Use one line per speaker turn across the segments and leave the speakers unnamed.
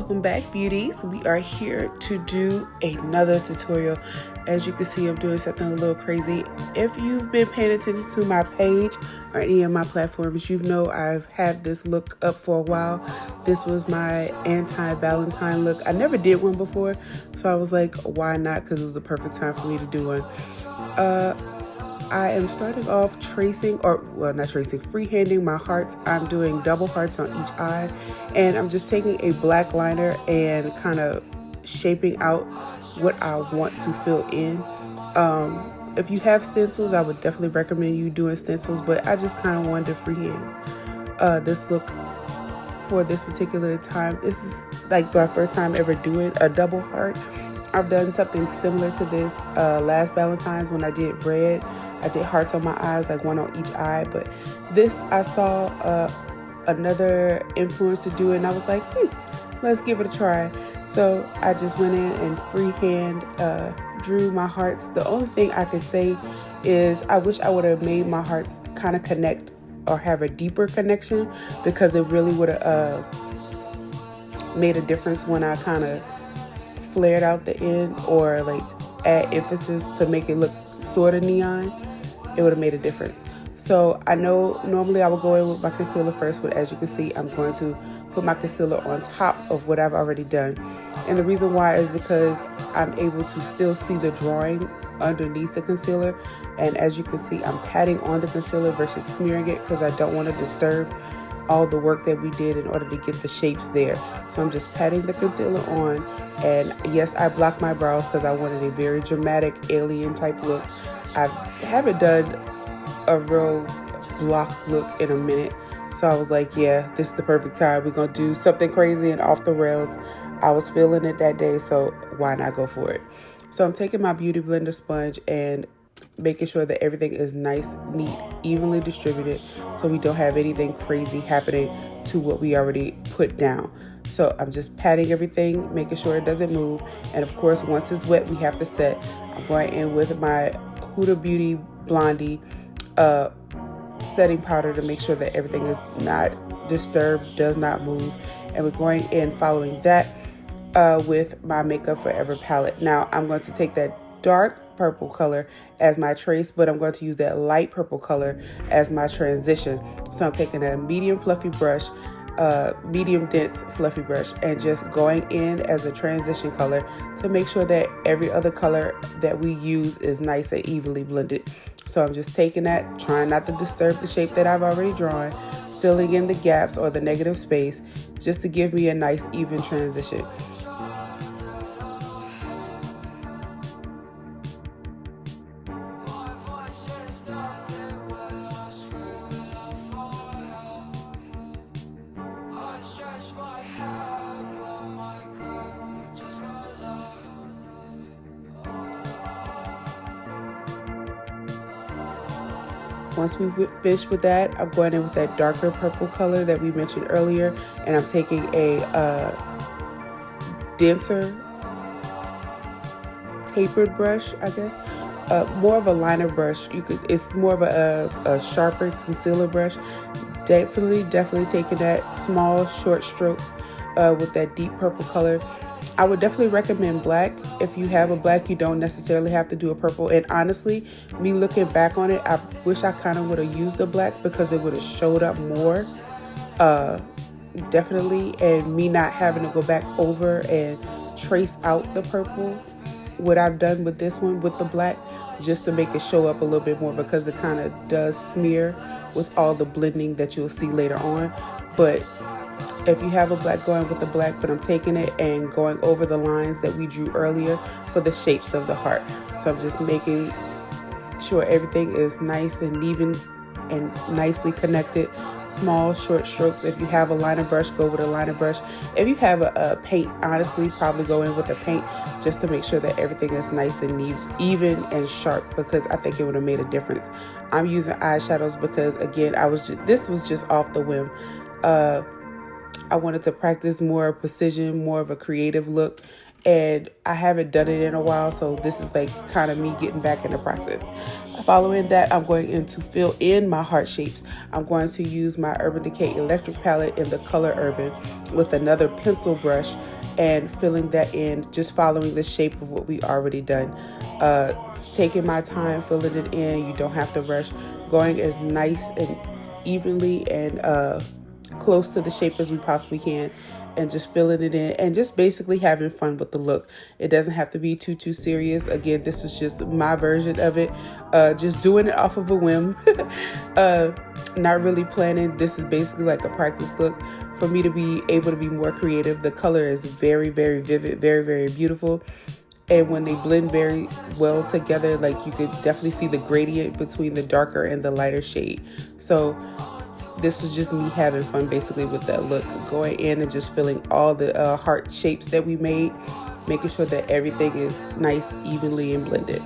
Welcome back, beauties. We are here to do another tutorial. As you can see, I'm doing something a little crazy. If you've been paying attention to my page or any of my platforms, you know I've had this look up for a while. This was my anti-Valentine look. I never did one before, so I was like, why not? Because it was the perfect time for me to do one. I am starting off freehanding my hearts. I'm doing double hearts on each eye, and I'm just taking a black liner and kind of shaping out what I want to fill in. If you have stencils, I would definitely recommend you doing stencils, but I just kind of wanted to freehand this look for this particular time. This is like my first time ever doing a double heart. I've done something similar to this last Valentine's when I did red. I did hearts on my eyes, like one on each eye. But this, I saw another influencer do it, and I was like, let's give it a try. So I just went in and freehand drew my hearts. The only thing I can say is I wish I would have made my hearts kind of connect or have a deeper connection, because it really would have made a difference when I kind of flared out the end or like add emphasis to make it look sort of neon. It would have made a difference. So I know normally I would go in with my concealer first, but as you can see, I'm going to put my concealer on top of what I've already done. And the reason why is because I'm able to still see the drawing underneath the concealer. And as you can see, I'm patting on the concealer versus smearing it, because I don't want to disturb all the work that we did in order to get the shapes there. So I'm just patting the concealer on, and yes, I blocked my brows because I wanted a very dramatic alien type look. I haven't done a real block look in a minute, so I was like, yeah, this is the perfect time. We're gonna do something crazy and off the rails. I was feeling it that day, so why not go for it? So I'm taking my Beauty Blender sponge and making sure that everything is nice, neat, evenly distributed, so we don't have anything crazy happening to what we already put down. So I'm just patting everything, making sure it doesn't move. And of course, once it's wet, we have to set. I'm going in with my Huda Beauty Blondie setting powder to make sure that everything is not disturbed, does not move. And we're going in following that with my Makeup Forever palette. Now I'm going to take that dark purple color as my trace, but I'm going to use that light purple color as my transition. So I'm taking a medium fluffy brush, medium dense fluffy brush, and just going in as a transition color to make sure that every other color that we use is nice and evenly blended. So I'm just taking that, trying not to disturb the shape that I've already drawn, filling in the gaps or the negative space just to give me a nice even transition. Once we finish with that, I'm going in with that darker purple color that we mentioned earlier, and I'm taking a denser tapered brush, I guess, more of a liner brush. It's more of a sharper concealer brush. Definitely taking that small short strokes with that deep purple color. I would definitely recommend black. If you have a black, you don't necessarily have to do a purple. And honestly, me looking back on it, I wish I kind of would have used the black, because it would have showed up more, definitely. And me not having to go back over and trace out the purple, what I've done with this one with the black, just to make it show up a little bit more, because it kind of does smear with all the blending that you'll see later on. But if you have a black, going with the black, but I'm taking it and going over the lines that we drew earlier for the shapes of the heart. So I'm just making sure everything is nice and even and nicely connected. Small short strokes. If you have a liner brush, go with a liner brush. If you have a paint, honestly, probably go in with a paint just to make sure that everything is nice and even and sharp, because I think it would have made a difference. I'm using eyeshadows because, again, this was just off the whim. I wanted to practice more precision, more of a creative look, and I haven't done it in a while, so this is like kind of me getting back into practice. Following that, I'm going in to fill in my heart shapes. I'm going to use my Urban Decay electric palette in the color Urban with another pencil brush and filling that in, just following the shape of what we already done. Taking my time, filling it in. You don't have to rush. Going as nice and evenly and close to the shape as we possibly can, and just filling it in and just basically having fun with the look. It doesn't have to be too serious. Again, this is just my version of it. Just doing it off of a whim. Not really planning. This is basically like a practice look for me to be able to be more creative. The color is very, very vivid, very, very beautiful. And when they blend very well together, like you could definitely see the gradient between the darker and the lighter shade. So this was just me having fun basically with that look, going in and just filling all the heart shapes that we made, making sure that everything is nice, evenly and blended.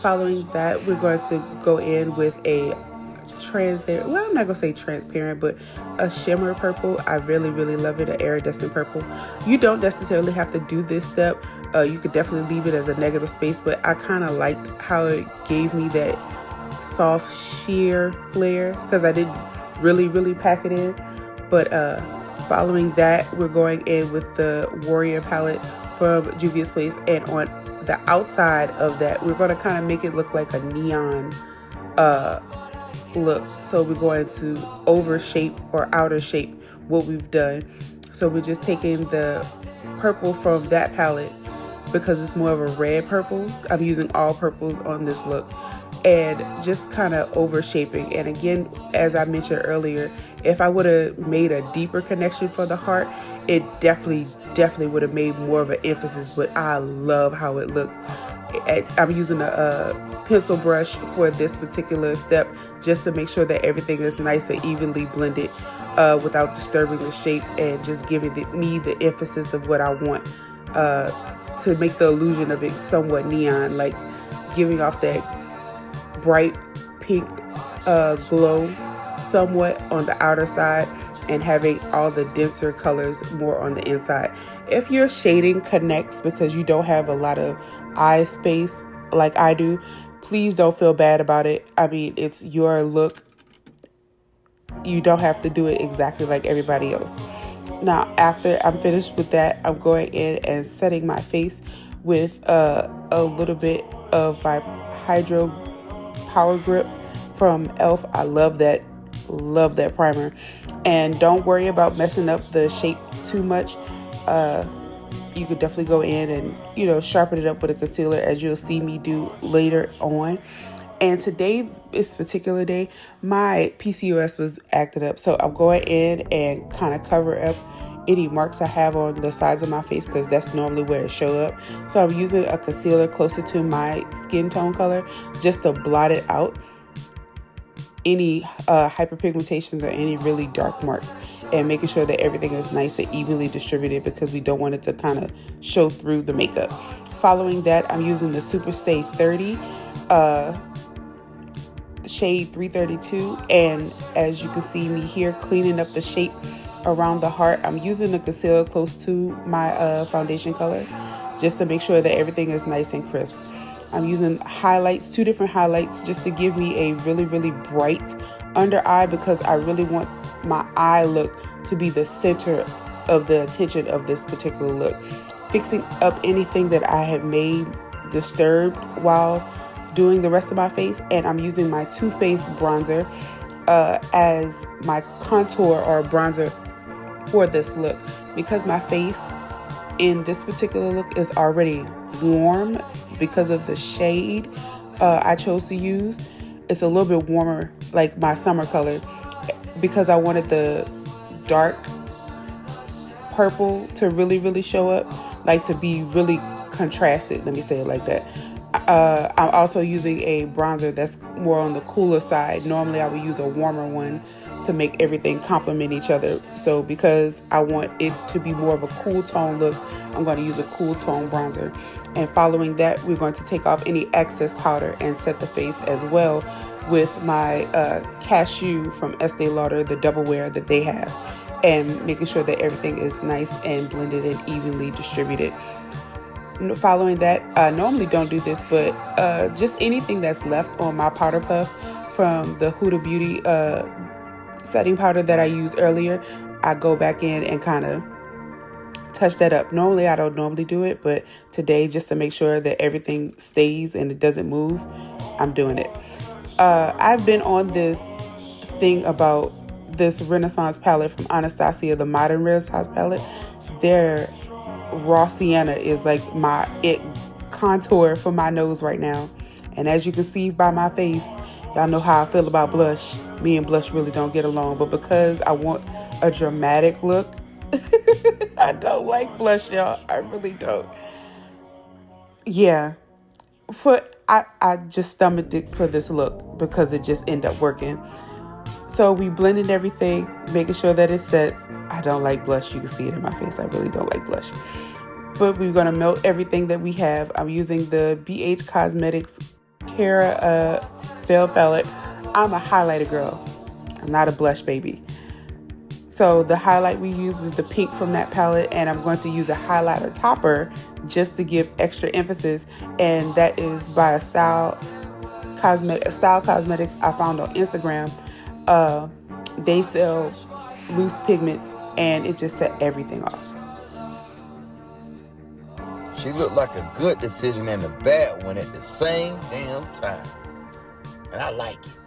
Following that, we're going to go in with a transparent, well, I'm not gonna say transparent, but a shimmer purple. I really, really love it, an iridescent purple. You don't necessarily have to do this step. You could definitely leave it as a negative space, but I kind of liked how it gave me that soft sheer flare because I didn't really pack it in. But following that, we're going in with the Warrior palette from Juvia's Place, and on the outside of that, we're going to kind of make it look like a neon look. So we're going to overshape or outer shape what we've done. So we're just taking the purple from that palette because it's more of a red purple. I'm using all purples on this look and just kind of overshaping. And again, as I mentioned earlier, if I would have made a deeper connection for the heart, it definitely would have made more of an emphasis, but I love how it looks. I'm using a pencil brush for this particular step just to make sure that everything is nice and evenly blended without disturbing the shape, and just giving me the emphasis of what I want to make the illusion of it somewhat neon, like giving off that bright pink glow somewhat on the outer side and having all the denser colors more on the inside. If your shading connects because you don't have a lot of eye space like I do, please don't feel bad about it. I mean, it's your look. You don't have to do it exactly like everybody else. Now, after I'm finished with that, I'm going in and setting my face with a little bit of my Hydro Power Grip from e.l.f. I love that primer. And don't worry about messing up the shape too much. You could definitely go in and, sharpen it up with a concealer, as you'll see me do later on. And today, this particular day, my PCOS was acted up. So I'm going in and kind of cover up any marks I have on the sides of my face, because that's normally where it show up. So I'm using a concealer closer to my skin tone color just to blot it out, any hyperpigmentations or any really dark marks, and making sure that everything is nice and evenly distributed because we don't want it to kind of show through the makeup. Following that, I'm using the Super Stay 30 shade 332, and as you can see me here cleaning up the shape around the heart, I'm using the concealer close to my foundation color just to make sure that everything is nice and crisp. I'm using highlights, 2 different highlights, just to give me a really bright under eye, because I really want my eye look to be the center of the attention of this particular look. Fixing up anything that I have made disturbed while doing the rest of my face, and I'm using my Too Faced bronzer as my contour or bronzer for this look, because my face in this particular look is already warm because of the shade I chose to use. It's a little bit warmer, like my summer color, because I wanted the dark purple to really show up, like to be really contrasted, let me say it like that. I'm also using a bronzer that's more on the cooler side. Normally I would use a warmer one to make everything complement each other. So because I want it to be more of a cool tone look, I'm going to use a cool tone bronzer. And following that, we're going to take off any excess powder and set the face as well with my Cashew from Estee Lauder, the double wear that they have. and making sure that everything is nice and blended and evenly distributed. Following that, I normally don't do this, but just anything that's left on my powder puff from the Huda Beauty setting powder that I used earlier, I go back in and kind of touch that up. Normally, I don't normally do it, but today, just to make sure that everything stays and it doesn't move, I'm doing it. I've been on this thing about this Renaissance palette from Anastasia, the Modern Renaissance palette. Their raw sienna is like my it contour for my nose right now. And as you can see by my face, y'all know how I feel about blush. Me and blush really don't get along, but because I want a dramatic look, I don't like blush, y'all. I really don't. Yeah. I just stomached it for this look because it just ended up working. So we blended everything, making sure that it sets. I don't like blush. You can see it in my face. I really don't like blush. But we're going to melt everything that we have. I'm using the BH Cosmetics Cara Bell palette. I'm a highlighter girl. I'm not a blush baby. So the highlight we used was the pink from that palette, and I'm going to use a highlighter topper just to give extra emphasis, and that is by a Style Cosmetics I found on Instagram. They sell loose pigments, and it just set everything off.
She looked like a good decision and a bad one at the same damn time. And I like it.